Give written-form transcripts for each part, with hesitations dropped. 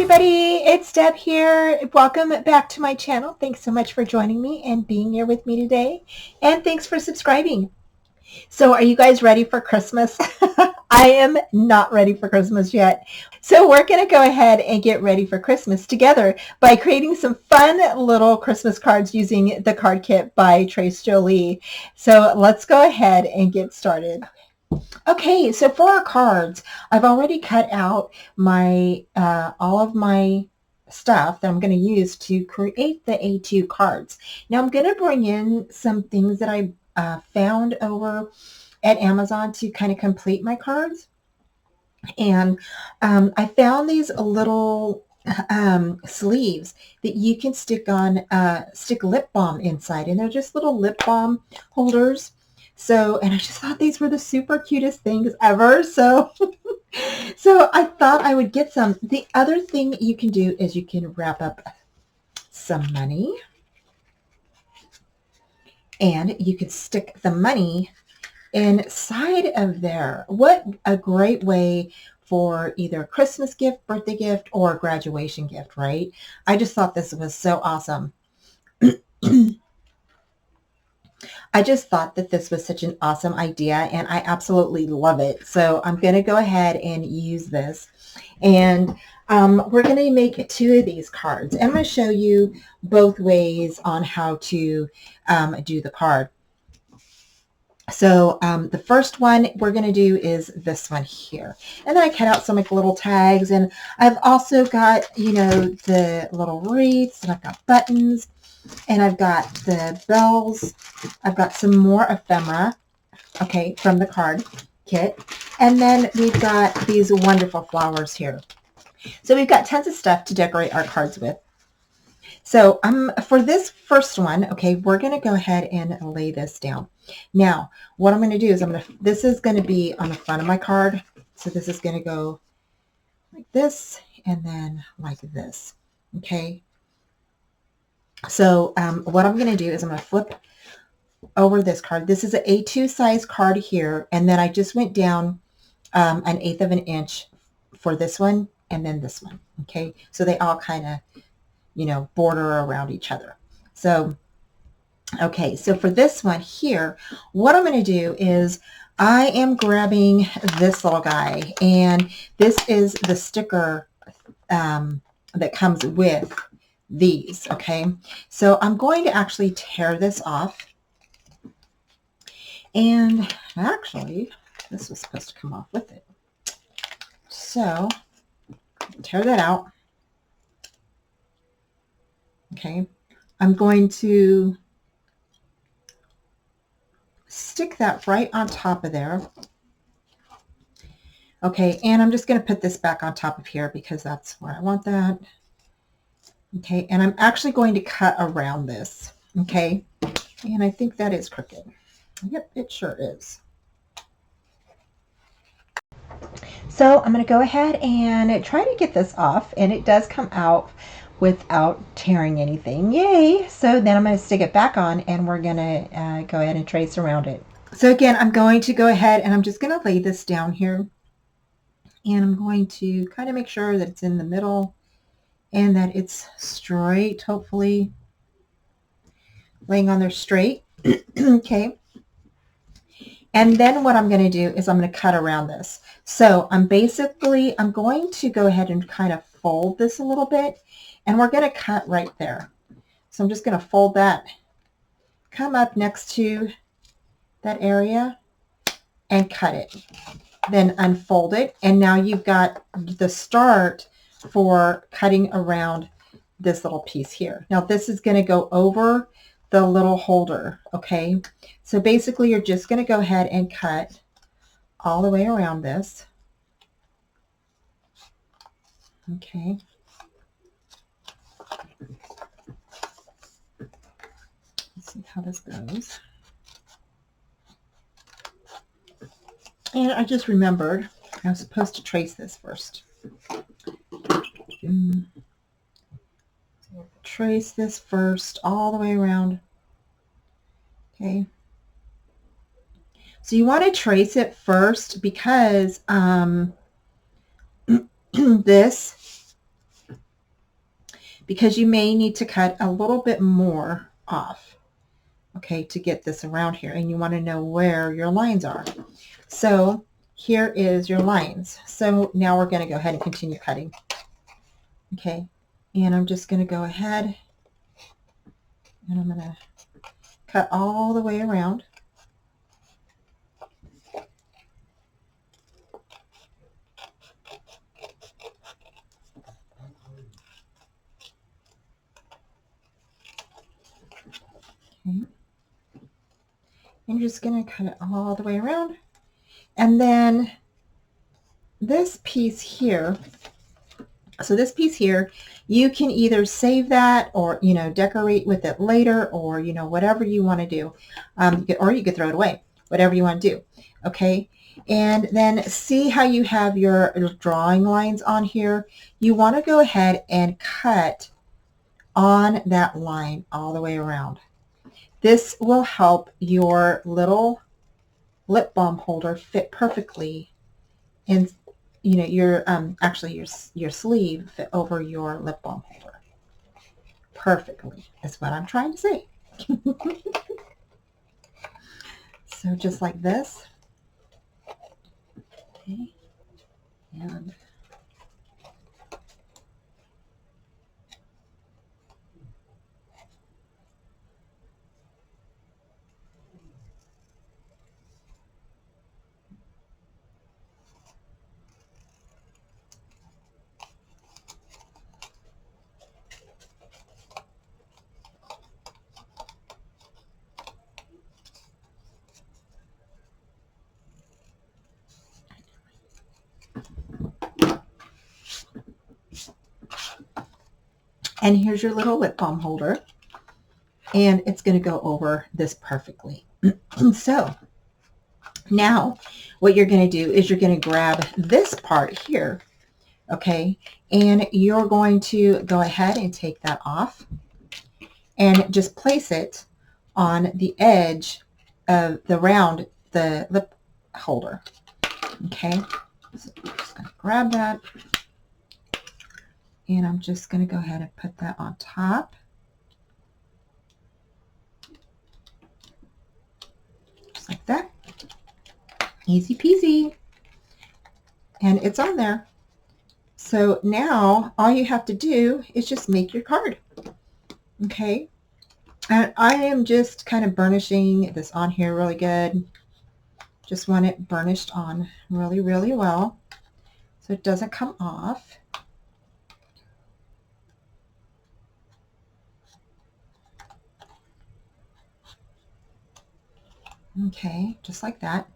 everybody, it's Deb here. Welcome back to my channel. Thanks so much for joining me and being here with me today. And thanks for subscribing. So are you guys ready for Christmas? I am not ready for Christmas yet. So we're going to go ahead and get ready for Christmas together by creating some fun little Christmas cards using the card kit by Tres Jolie. So let's go ahead and get started. Okay, so for our cards, I've already cut out my all of my stuff that I'm going to use to create the A2 cards. Now I'm going to bring in some things that I found over at Amazon to kind of complete my cards. And I found these little sleeves that you can stick lip balm inside, and they're just little lip balm holders. So, and I just thought these were the super cutest things ever. So, so I thought I would get some. The other thing you can do is you can wrap up some money, and you could stick the money inside of there. What a great way for either a Christmas gift, birthday gift, or a graduation gift, right? I just thought this was so awesome. I just thought that this was such an awesome idea, and I absolutely love it. So I'm going to go ahead and use this. And we're going to make 2 of these cards. And I'm going to show you both ways on how to do the card. So the first one we're going to do is this one here. And then I cut out some like little tags. And I've also got, you know, the little wreaths, and I've got buttons. And I've got the bells. I've got some more ephemera, okay, from the card kit. And then we've got these wonderful flowers here. So we've got tons of stuff to decorate our cards with. So for this first one, okay, we're going to go ahead and lay this down. Now, what I'm going to do is this is going to be on the front of my card. So this is going to go like this and then like this, okay? So what I'm going to do is I'm going to flip over this card. This is an A2 size card here, and then I just went down 1/8 of an inch for this one and then this one, okay? So they all kind of, you know, border around each other. So, okay, so for this one here, what I'm going to do is I am grabbing this little guy, and this is the sticker that comes with these, okay? So I'm going to actually tear this off. And actually, this was supposed to come off with it. So tear that out. Okay. I'm going to stick that right on top of there. Okay, and I'm just going to put this back on top of here because that's where I want that. Okay, and I'm actually going to cut around this, okay? And I think that is crooked. Yep, it sure is. So I'm going to go ahead and try to get this off, and it does come out without tearing anything. Yay! So then I'm going to stick it back on, and we're going to go ahead and trace around it. So again, I'm going to go ahead and I'm just going to lay this down here, and I'm going to kind of make sure that it's in the middle and that it's straight, hopefully laying on there straight. Okay. And then what I'm going to do is I'm going to cut around this. So I'm going to go ahead and kind of fold this a little bit, and we're going to cut right there. So I'm just going to fold that, come up next to that area and cut it. Then unfold it, and now you've got the start for cutting around this little piece here. Now this is going to go over the little holder, okay? So basically you're just going to go ahead and cut all the way around this. Okay. Let's see how this goes. And I just remembered I was supposed to trace this first. Trace this first all the way around. Okay. So you want to trace it first because this because you may need to cut a little bit more off, okay, to get this around here, and you want to know where your lines are. So here is your lines. So now we're going to go ahead and continue cutting. Okay, and I'm just going to go ahead and I'm going to cut all the way around. Okay. I'm just going to cut it all the way around. And then this piece here, so this piece here, you can either save that or, you know, decorate with it later, or, you know, whatever you want to do. Or you could throw it away, whatever you want to do. Okay. And then see how you have your drawing lines on here. You want to go ahead and cut on that line all the way around. This will help your little lip balm holder fit perfectly in, you know, your actually your sleeve fit over your lip balm holder perfectly, is what I'm trying to say. So just like this. Okay. And here's your little lip balm holder, and it's going to go over this perfectly. So now what you're going to do is you're going to grab this part here, okay, and you're going to go ahead and take that off and just place it on the edge of the round, the lip holder. Okay, so I'm just going to grab that, and I'm just going to go ahead and put that on top. Just like that. Easy peasy. And it's on there. So now all you have to do is just make your card. Okay. And I am just kind of burnishing this on here really good. Just want it burnished on really, really well so it doesn't come off. Okay, just like that.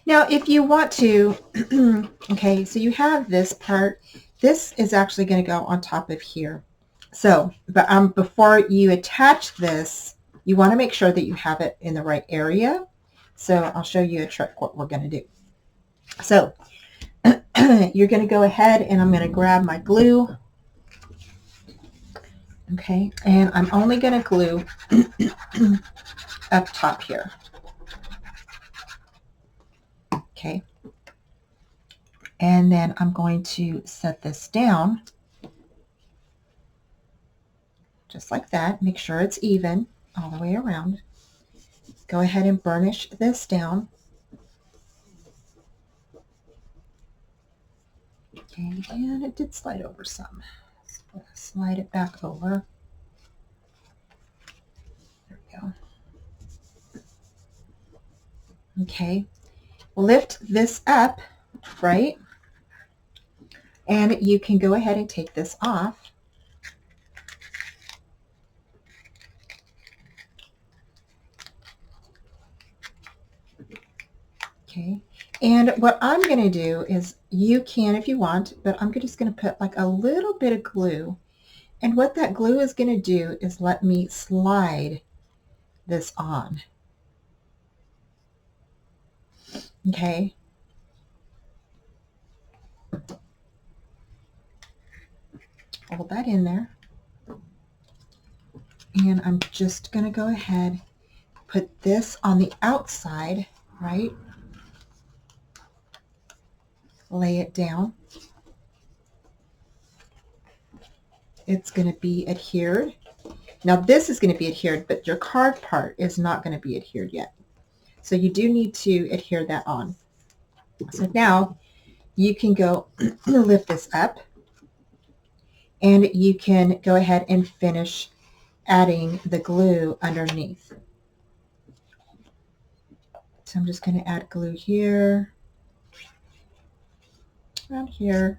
Now, if you want to, okay, so you have this part. This is actually going to go on top of here. So, but before you attach this, you want to make sure that you have it in the right area. So I'll show you a trick what we're going to do. So you're going to go ahead, and I'm going to grab my glue. Okay, and I'm only going to glue up top here. Okay, and then I'm going to set this down just like that. Make sure it's even all the way around. Go ahead and burnish this down. Okay, and it did slide over some. So slide it back over. There we go. Okay, lift this up, right? And you can go ahead and take this off. Okay, and what I'm going to do is, you can if you want, but I'm just going to put like a little bit of glue. And what that glue is going to do is let me slide this on. Okay. Hold that in there. And I'm just going to go ahead, put this on the outside, right? Lay it down. it's going to be adhered. Now this is going to be adhered, but your card part is not going to be adhered yet. So you do need to adhere that on. So now you can go lift this up, and you can go ahead and finish adding the glue underneath. So I'm just going to add glue here, around here.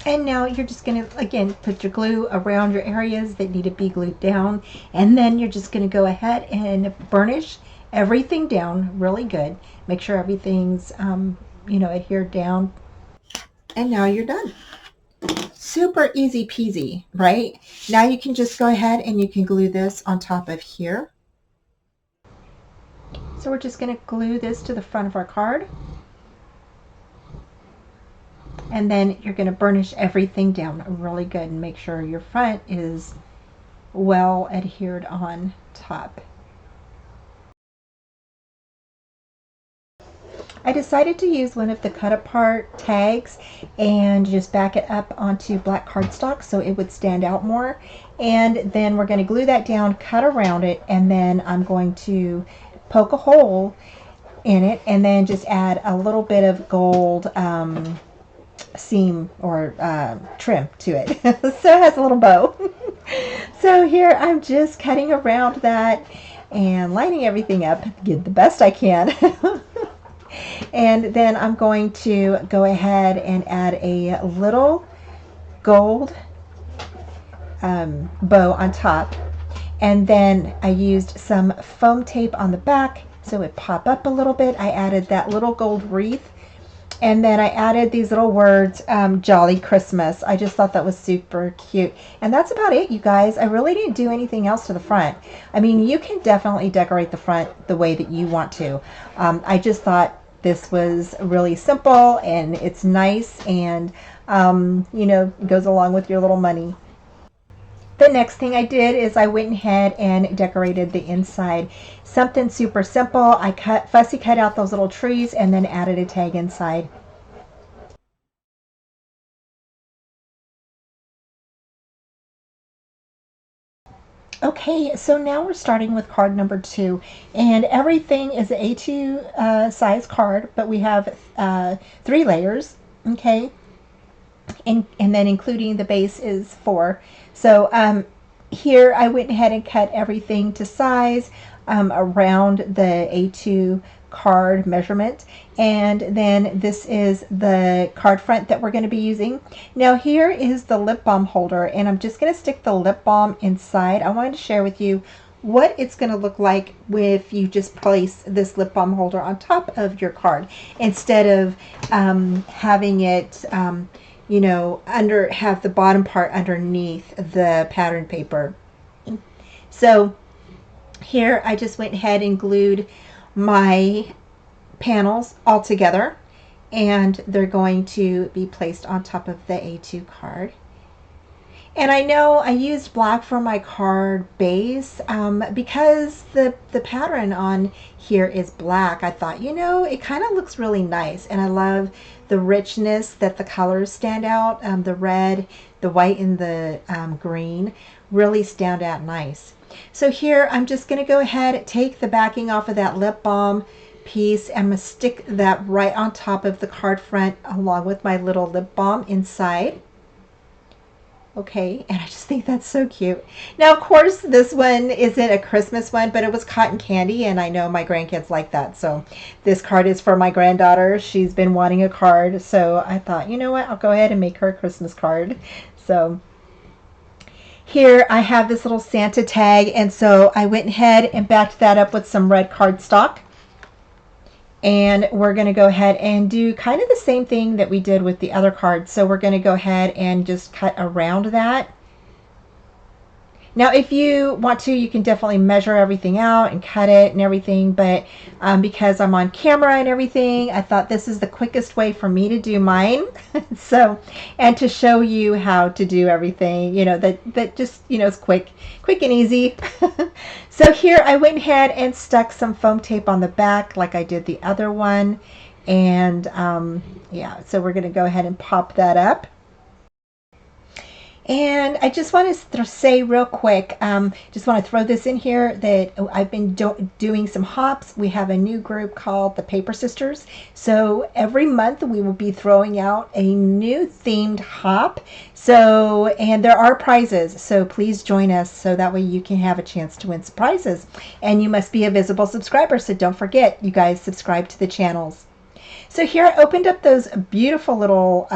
And now you're just going to, again, put your glue around your areas that need to be glued down. And then you're just going to go ahead and burnish everything down really good. Make sure everything's, adhered down. And now you're done. Super easy peasy, right? Now you can just go ahead and you can glue this on top of here. So we're just going to glue this to the front of our card. And then you're going to burnish everything down really good and make sure your front is well adhered on top. I decided to use one of the cut apart tags and just back it up onto black cardstock so it would stand out more. And then we're going to glue that down, cut around it, and then I'm going to poke a hole in it and then just add a little bit of gold seam or trim to it so it has a little bow. So here I'm just cutting around that and lining everything up, get the best I can. And then I'm going to go ahead and add a little gold bow on top, and then I used some foam tape on the back so it would pop up a little bit. I added that little gold wreath. And then I added these little words, Jolly Christmas. I just thought that was super cute. And that's about it, you guys. I really didn't do anything else to the front. I mean, you can definitely decorate the front the way that you want to. I just thought this was really simple and it's nice and, goes along with your little money. The next thing I did is I went ahead and decorated the inside. Something super simple. I fussy cut out those little trees and then added a tag inside. Okay, so now we're starting with card number 2, and everything is an A2 size card, but we have 3 layers, okay, and then including the base is 4. So here I went ahead and cut everything to size around the A2 card measurement, and then this is the card front that we're going to be using. Now here is the lip balm holder, and I'm just going to stick the lip balm inside. I wanted to share with you what it's going to look like if you just place this lip balm holder on top of your card instead of having it have the bottom part underneath the pattern paper. So here I just went ahead and glued my panels all together, and they're going to be placed on top of the A2 card. And I know I used black for my card base because the pattern on here is black. I thought, it kind of looks really nice, and I love the richness that the colors stand out. The red, the white, and the green really stand out nice. So here I'm just going to go ahead, take the backing off of that lip balm piece, and I'm going to stick that right on top of the card front along with my little lip balm inside. Okay, and I just think that's so cute. Now, of course, this one isn't a Christmas one, but it was cotton candy, and I know my grandkids like that. So this card is for my granddaughter. She's been wanting a card, so I thought, you know what, I'll go ahead and make her a Christmas card. So here I have this little Santa tag, and so I went ahead and backed that up with some red cardstock. And we're going to go ahead and do kind of the same thing that we did with the other cards. So we're going to go ahead and just cut around that. Now, if you want to, you can definitely measure everything out and cut it and everything. But because I'm on camera and everything, I thought this is the quickest way for me to do mine. So, and to show you how to do everything, that just, is quick and easy. So here I went ahead and stuck some foam tape on the back like I did the other one. And yeah, so we're going to go ahead and pop that up. And I just want to say real quick, just want to throw this in here that I've been doing some hops. We have a new group called the Paper Sisters. So every month we will be throwing out a new themed hop. So, and there are prizes. So please join us so that way you can have a chance to win some prizes. And you must be a visible subscriber. So don't forget, you guys subscribe to the channels. So here I opened up those beautiful little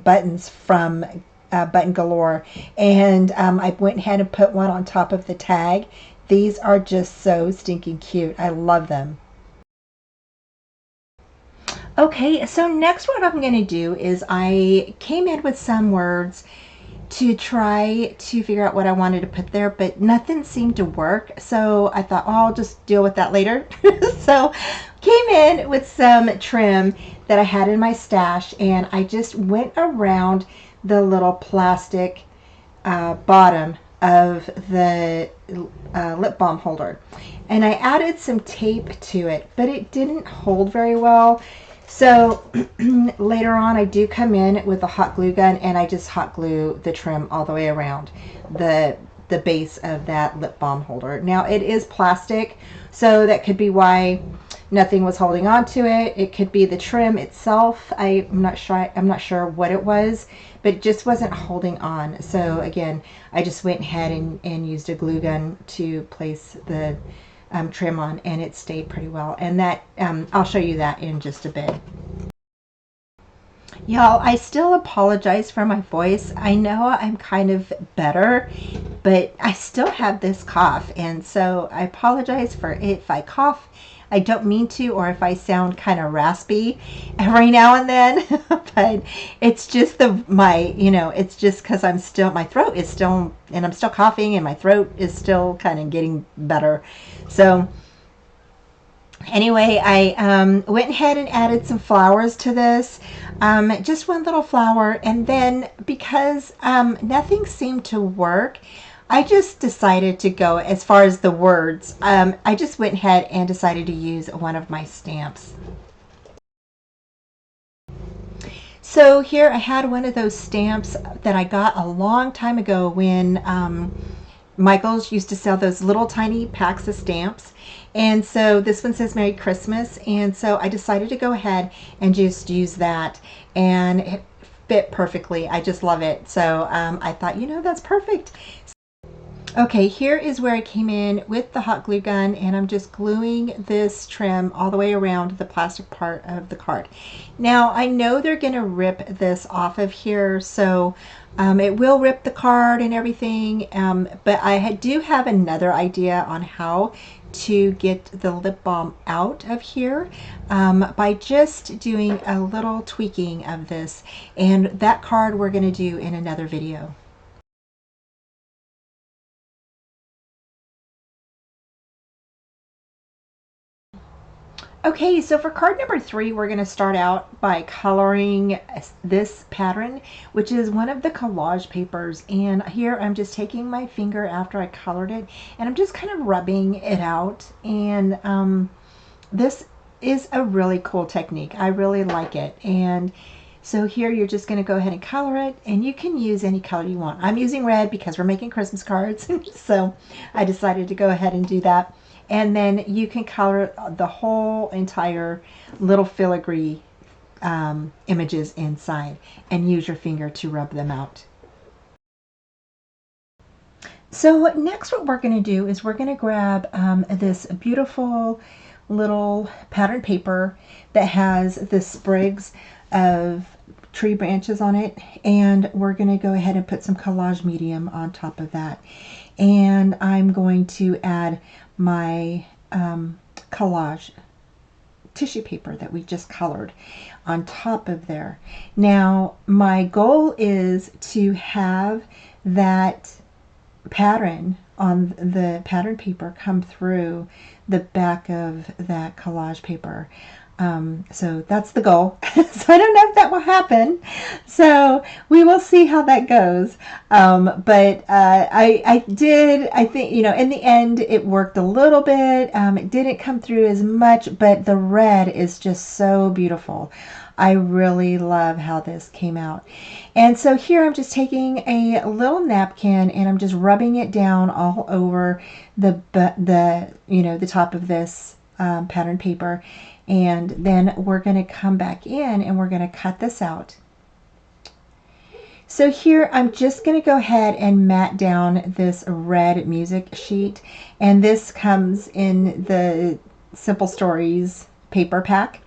buttons from Button Galore, and I went ahead and put one on top of the tag. These are just so stinking cute. I love them. Okay, so next what I'm going to do is I came in with some words to try to figure out what I wanted to put there, but nothing seemed to work. So I thought, oh, I'll just deal with that later. So came in with some trim that I had in my stash, and I just went around the little plastic bottom of the lip balm holder, and I added some tape to it, but it didn't hold very well. So later on I do come in with a hot glue gun, and I just hot glue the trim all the way around the base of that lip balm holder. Now it is plastic, so that could be why nothing was holding on to it. It could be the trim itself. I'm not sure what it was, but it just wasn't holding on. So again, I just went ahead and used a glue gun to place the trim on, and it stayed pretty well. And that I'll show you that in just a bit. Y'all, I still apologize for my voice. I know I'm kind of better, but I still have this cough, and so I apologize for if I cough. I don't mean to, or if I sound kind of raspy every now and then, but it's just it's just because my throat is still, and I'm still coughing, and my throat is still kind of getting better. So anyway, I went ahead and added some flowers to this, just one little flower, and then because nothing seemed to work, I just decided to go as far as the words. I just went ahead and decided to use one of my stamps. So here I had one of those stamps that I got a long time ago when Michael's used to sell those little tiny packs of stamps. And so this one says Merry Christmas, and so I decided to go ahead and just use that, and it fit perfectly. I just love it. So I thought, that's perfect. Okay, here is where I came in with the hot glue gun, and I'm just gluing this trim all the way around the plastic part of the card. Now, I know they're going to rip this off of here, so it will rip the card and everything, but I do have another idea on how to get the lip balm out of here by just doing a little tweaking of this, and that card we're going to do in another video. Okay, so for card number 3, we're going to start out by coloring this pattern, which is one of the collage papers. And here I'm just taking my finger after I colored it, and I'm just kind of rubbing it out. And this is a really cool technique. I really like it. And so here you're just going to go ahead and color it, and you can use any color you want. I'm using red because we're making Christmas cards, so I decided to go ahead and do that. And then you can color the whole entire little filigree images inside, and use your finger to rub them out. So next what we're going to do is we're going to grab this beautiful little pattern paper that has the sprigs of tree branches on it, and we're going to go ahead and put some collage medium on top of that. And I'm going to add my collage tissue paper that we just colored on top of there. Now my goal is to have that pattern on the pattern paper come through the back of that collage paper. So that's the goal. So I don't know if that will happen. So we will see how that goes. But I think, in the end, it worked a little bit. It didn't come through as much, but the red is just so beautiful. I really love how this came out. And so here I'm just taking a little napkin and I'm just rubbing it down all over the top of this pattern paper. And then we're going to come back in and we're going to cut this out. So here I'm just going to go ahead and mat down this red music sheet, and this comes in the Simple Stories paper pack,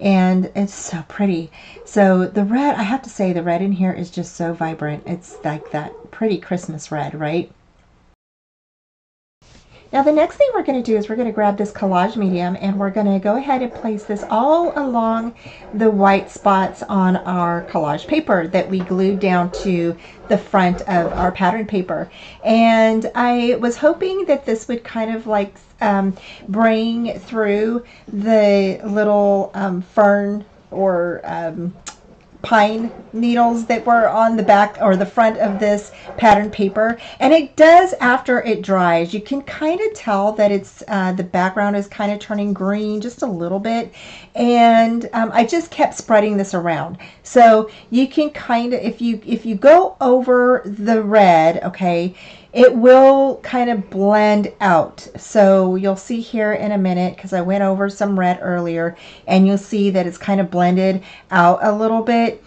and it's so pretty. So the red, I have to say, the red in here is just so vibrant. It's like that pretty Christmas red, right? Now the next thing we're going to do is we're going to grab this collage medium and we're going to go ahead and place this all along the white spots on our collage paper that we glued down to the front of our pattern paper. And I was hoping that this would kind of like bring through the little fern or pine needles that were on the back or the front of this pattern paper, and it does after it dries. You can kind of tell that it's the background is kind of turning green just a little bit, and I just kept spreading this around. So you can kind of, if you go over the red, okay, it will kind of blend out. So you'll see here in a minute, because I went over some red earlier, and you'll see that it's kind of blended out a little bit.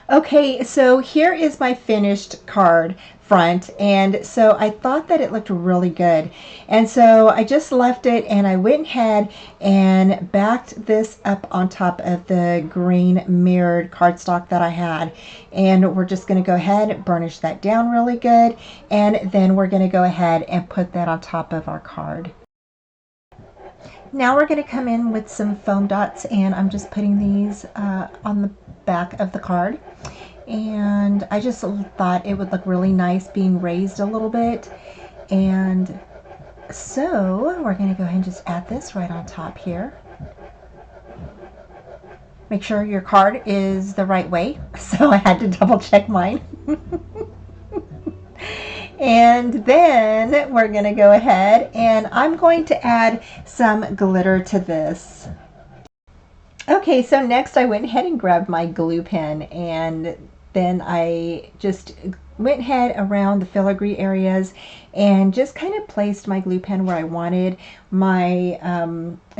Okay, so here is my finished card front, and so I thought that it looked really good, and so I just left it and I went ahead and backed this up on top of the green mirrored cardstock that I had, and we're just going to go ahead and burnish that down really good, and then we're going to go ahead and put that on top of our card. Now we're going to come in with some foam dots, and I'm just putting these on the back of the card, and I just thought it would look really nice being raised a little bit, and so we're going to go ahead and just add this right on top here. Make sure your card is the right way, so I had to double check mine. And then we're going to go ahead and I'm going to add some glitter to this. Okay, so next I went ahead and grabbed my glue pen, and then I just went ahead around the filigree areas and just kind of placed my glue pen where I wanted my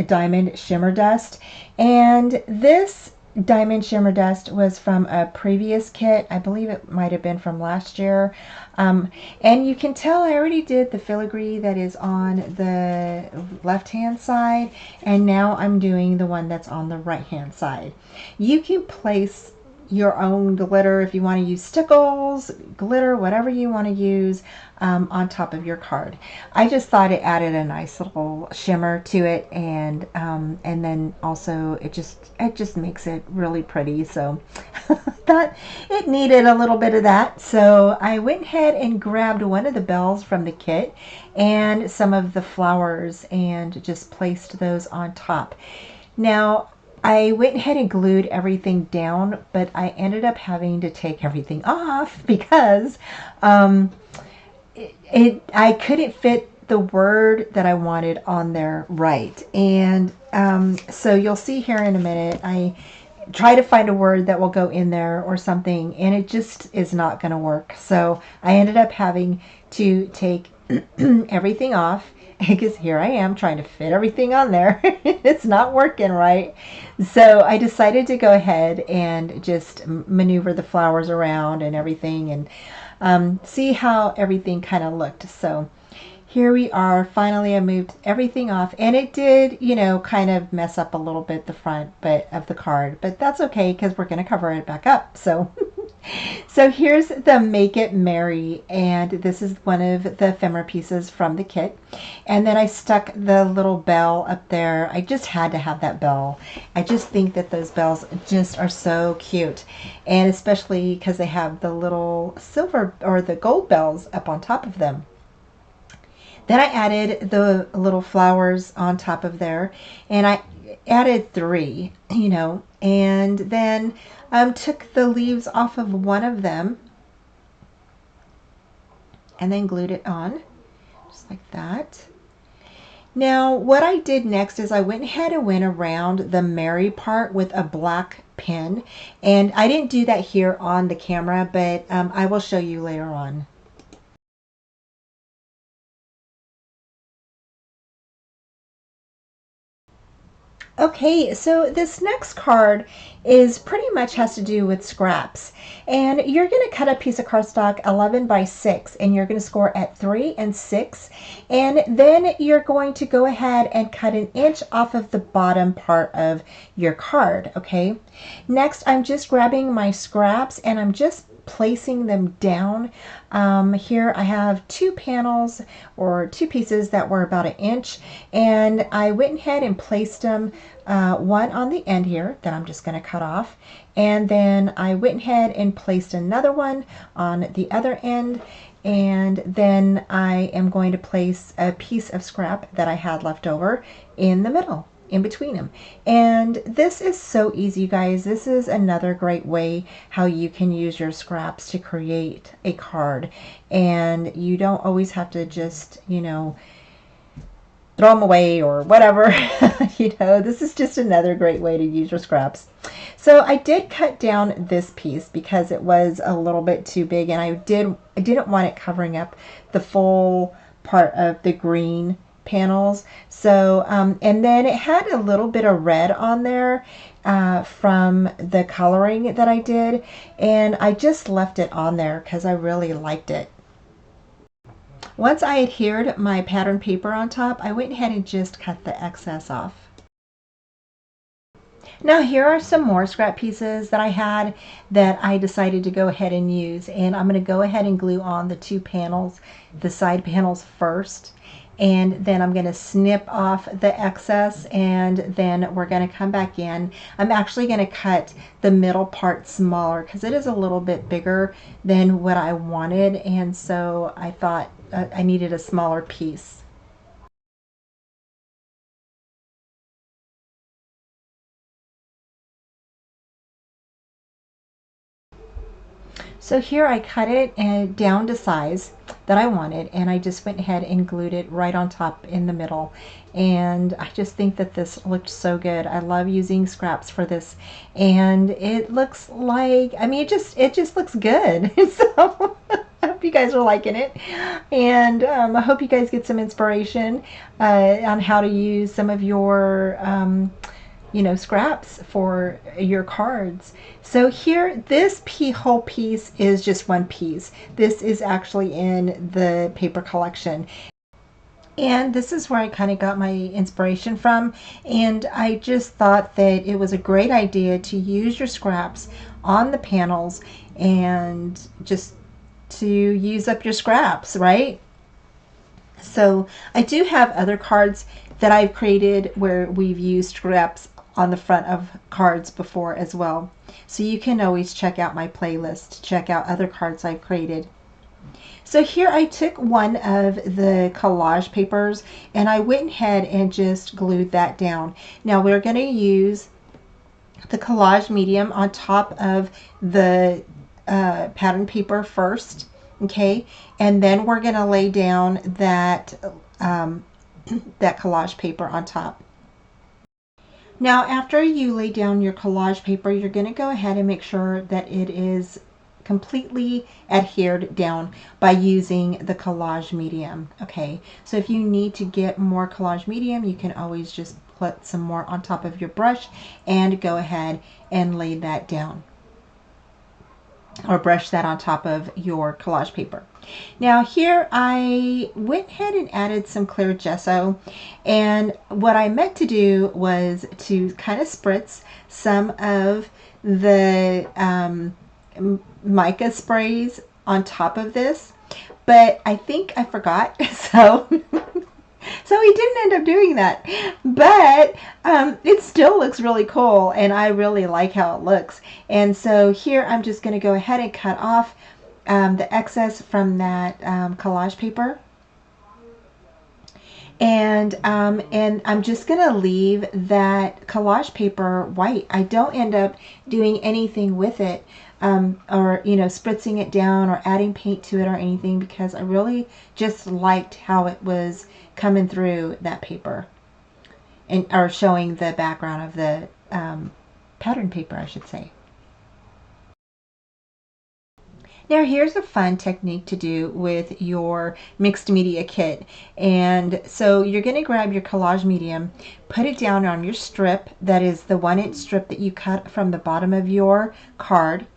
diamond shimmer dust. And this diamond shimmer dust was from a previous kit. I believe it might have been from last year. And you can tell I already did the filigree that is on the left hand side, and now I'm doing the one that's on the right hand side. You can place your own glitter if you want to use stickles, glitter, whatever you want to use on top of your card. I just thought it added a nice little shimmer to it, and then also it just makes it really pretty. So thought it needed a little bit of that. So I went ahead and grabbed one of the bells from the kit and some of the flowers and just placed those on top. Now I went ahead and glued everything down, but I ended up having to take everything off because I couldn't fit the word that I wanted on there right. And so you'll see here in a minute, I try to find a word that will go in there or something, and it just is not going to work. So I ended up having to take everything off, because here I am trying to fit everything on there. It's not working right. So I decided to go ahead and just maneuver the flowers around and everything, and see how everything kind of looked. So here we are. Finally, I moved everything off, and it did, kind of mess up a little bit the front of the card, but that's okay because we're going to cover it back up. So so here's the Make It Merry, and this is one of the ephemera pieces from the kit. And then I stuck the little bell up there. I just had to have that bell. I just think that those bells just are so cute, and especially because they have the little silver or the gold bells up on top of them. Then I added the little flowers on top of there, and added 3, you know, and then took the leaves off of one of them and then glued it on just like that. Now what I did next is I went ahead and went around the Mary part with a black pen, and I didn't do that here on the camera, but I will show you later on. Okay, so this next card is pretty much has to do with scraps. And you're going to cut a piece of cardstock 11 by 6, and you're going to score at 3 and 6. And then you're going to go ahead and cut an inch off of the bottom part of your card, okay? Next, I'm just grabbing my scraps and I'm just placing them down. Here I have 2 panels or 2 pieces that were about 1 inch, and I went ahead and placed them one on the end here that I'm just going to cut off, and then I went ahead and placed another one on the other end, and then I am going to place a piece of scrap that I had left over in the middle, in between them. And this is so easy, you guys. This is another great way how you can use your scraps to create a card, and you don't always have to just, you know, throw them away or whatever. You know, this is just another great way to use your scraps. So I did cut down this piece because it was a little bit too big, and I didn't want it covering up the full part of the green panels. So and then it had a little bit of red on there from the coloring that I did, and I just left it on there because I really liked it. Once I adhered my pattern paper on top, I went ahead and just cut the excess off. Now here are some more scrap pieces that I had that I decided to go ahead and use, and I'm going to go ahead and glue on the 2 panels, the side panels first, and then I'm going to snip off the excess, and then we're going to come back in. I'm actually going to cut the middle part smaller because it is a little bit bigger than what I wanted, and so I thought I needed a smaller piece. So here I cut it down to size that I wanted, and I just went ahead and glued it right on top in the middle. And I just think that this looked so good. I love using scraps for this, and it looks like, I mean, it just looks good. So I hope you guys are liking it, and I hope you guys get some inspiration on how to use some of your you know, scraps for your cards. So here, this whole piece is just one piece. This is actually in the paper collection. And this is where I kind of got my inspiration from. And I just thought that it was a great idea to use your scraps on the panels and just to use up your scraps, right? So I do have other cards that I've created where we've used scraps on the front of cards before as well. So you can always check out my playlist to check out other cards I've created. So here I took one of the collage papers and I went ahead and just glued that down. Now we're going to use the collage medium on top of the pattern paper first, okay, and then we're going to lay down that that collage paper on top. Now after you lay down your collage paper, you're going to go ahead and make sure that it is completely adhered down by using the collage medium. Okay, so if you need to get more collage medium, you can always just put some more on top of your brush and go ahead and lay that down, or brush that on top of your collage paper. Now here I went ahead and added some clear gesso, and what I meant to do was to kind of spritz some of the mica sprays on top of this, but I think I forgot, so so we didn't end up doing that, but it still looks really cool, and I really like how it looks. And so here I'm just going to go ahead and cut off the excess from that collage paper. And I'm just going to leave that collage paper white. I don't end up doing anything with it, or, you know, spritzing it down or adding paint to it or anything, because I really just liked how it was coming through that paper, and or showing the background of the pattern paper, I should say. Now here's a fun technique to do with your mixed media kit. And so you're going to grab your collage medium, put it down on your strip, that is the 1-inch strip that you cut from the bottom of your card.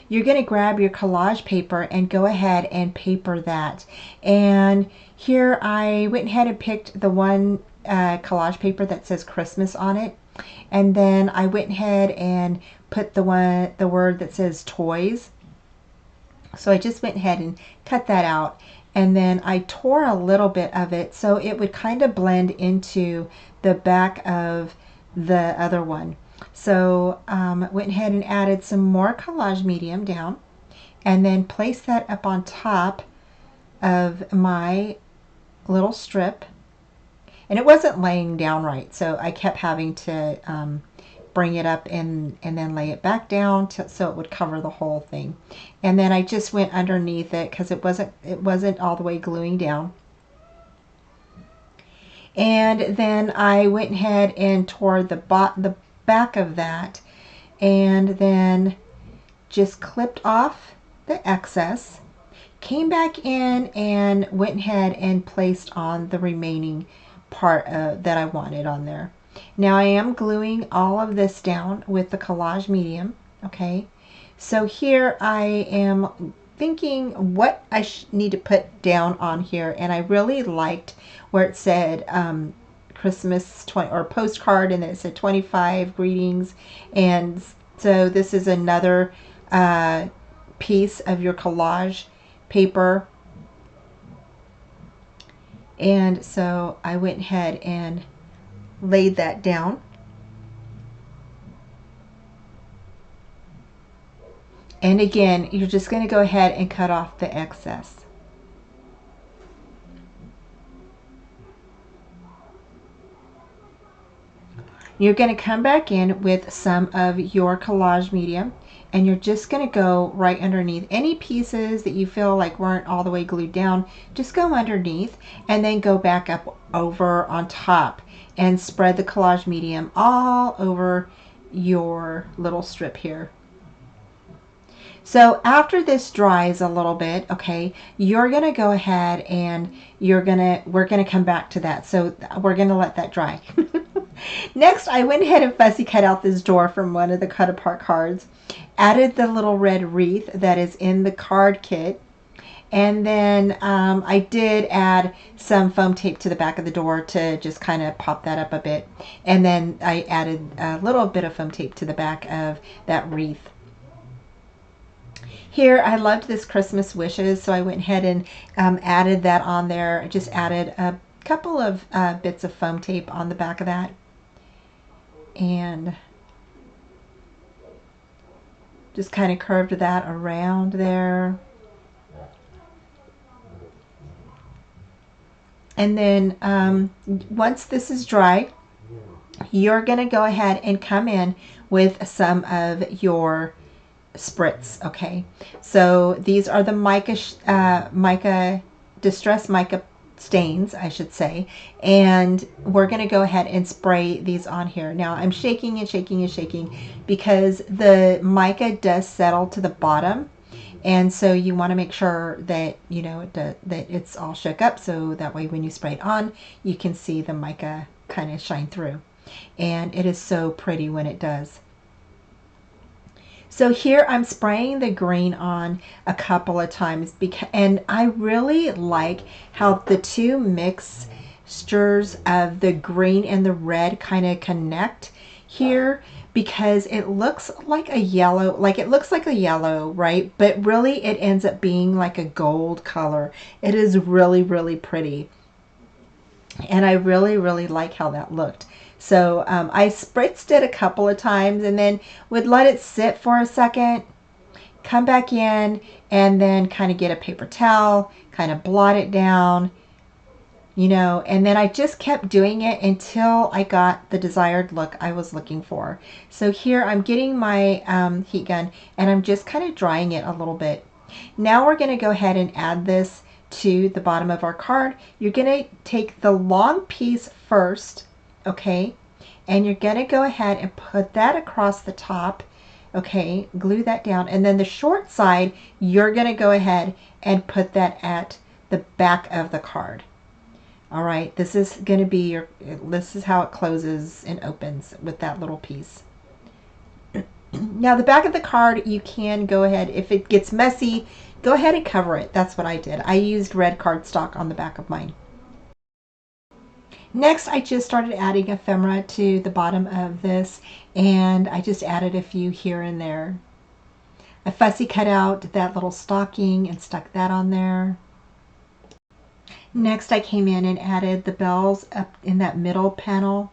You're going to grab your collage paper and go ahead and paper that. And here I went ahead and picked the one collage paper that says Christmas on it. And then I went ahead and put the word that says toys. So I just went ahead and cut that out, and then I tore a little bit of it so it would kind of blend into the back of the other one. So went ahead and added some more collage medium down, and then placed that up on top of my little strip. And it wasn't laying down right, so I kept having to bring it up and then lay it back down so it would cover the whole thing. And then I just went underneath it because it wasn't all the way gluing down. And then I went ahead and tore the back of that, and then just clipped off the excess, came back in and went ahead and placed on the remaining part that I wanted on there. Now I am gluing all of this down with the collage medium. Okay, so here I am thinking what I need to put down on here, and I really liked where it said Christmas 20 or postcard, and then it said 25 greetings. And so this is another piece of your collage paper. And so I went ahead and laid that down. And again, you're just going to go ahead and cut off the excess. You're going to come back in with some of your collage medium, and you're just going to go right underneath any pieces that you feel like weren't all the way glued down. Just go underneath and then go back up over on top and spread the collage medium all over your little strip here. So after this dries a little bit, okay, you're going to go ahead and we're going to come back to that. So we're going to let that dry. Next, I went ahead and fussy cut out this door from one of the cut apart cards, added the little red wreath that is in the card kit, and then I did add some foam tape to the back of the door to just kind of pop that up a bit. And then I added a little bit of foam tape to the back of that wreath. Here, I loved this Christmas wishes, so I went ahead and added that on there. I just added a couple of bits of foam tape on the back of that. And just kind of curved that around there. And then once this is dry, you're going to go ahead and come in with some of your spritz. Okay, so these are the distress mica stains, I should say, and we're going to go ahead and spray these on here. Now I'm shaking and shaking and shaking because the mica does settle to the bottom, and so you want to make sure that that it's all shook up, so that way when you spray it on, you can see the mica kind of shine through, and it is so pretty when it does. So here I'm spraying the green on a couple of times, and I really like how the two mixtures of the green and the red kind of connect here, because it looks like a yellow, right? But really it ends up being like a gold color. It is really, really pretty. And I really, really like how that looked. So I spritzed it a couple of times and then would let it sit for a second, come back in, and then kind of get a paper towel, kind of blot it down, you know, and then I just kept doing it until I got the desired look I was looking for. So here I'm getting my heat gun and I'm just kind of drying it a little bit. Now we're going to go ahead and add this to the bottom of our card. You're going to take the long piece first, okay, and you're going to go ahead and put that across the top, okay, glue that down, and then the short side you're going to go ahead and put that at the back of the card. All right, this is going to be this is how it closes and opens with that little piece. Now the back of the card, you can go ahead, if it gets messy, go ahead and cover it. That's what I did. I used red cardstock on the back of mine. Next, I just started adding ephemera to the bottom of this, and I just added a few here and there. I fussy cut out that little stocking and stuck that on there. Next, I came in and added the bells up in that middle panel.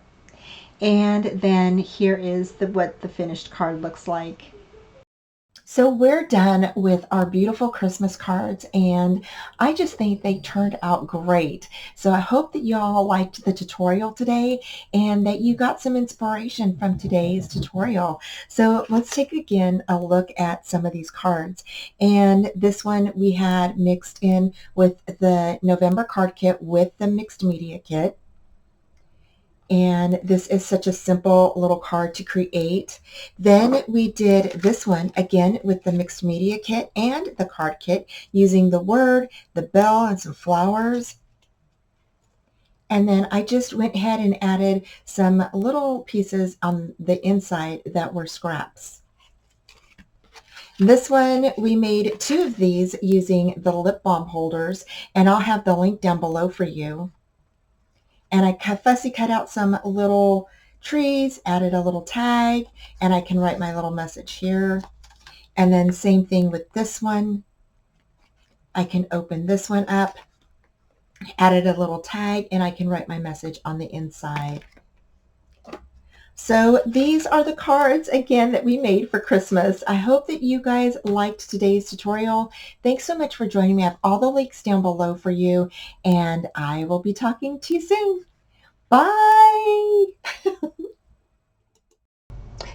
And then here is what the finished card looks like. So we're done with our beautiful Christmas cards, and I just think they turned out great. So I hope that you all liked the tutorial today and that you got some inspiration from today's tutorial. So let's take again a look at some of these cards. And this one we had mixed in with the November card kit with the mixed media kit. And this is such a simple little card to create. Then we did this one again with the mixed media kit and the card kit using the word, the bell, and some flowers. And then I just went ahead and added some little pieces on the inside that were scraps. This one, we made 2 of these using the lip balm holders, and I'll have the link down below for you. And I fussy cut out some little trees, added a little tag, and I can write my little message here. And then same thing with this one. I can open this one up, added a little tag, and I can write my message on the inside. So these are the cards, again, that we made for Christmas. I hope that you guys liked today's tutorial. Thanks so much for joining me. I have all the links down below for you, and I will be talking to you soon. Bye!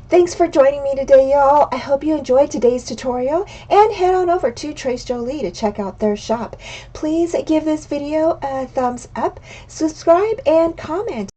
Thanks for joining me today, y'all. I hope you enjoyed today's tutorial, and head on over to Tres Jolie to check out their shop. Please give this video a thumbs up, subscribe, and comment.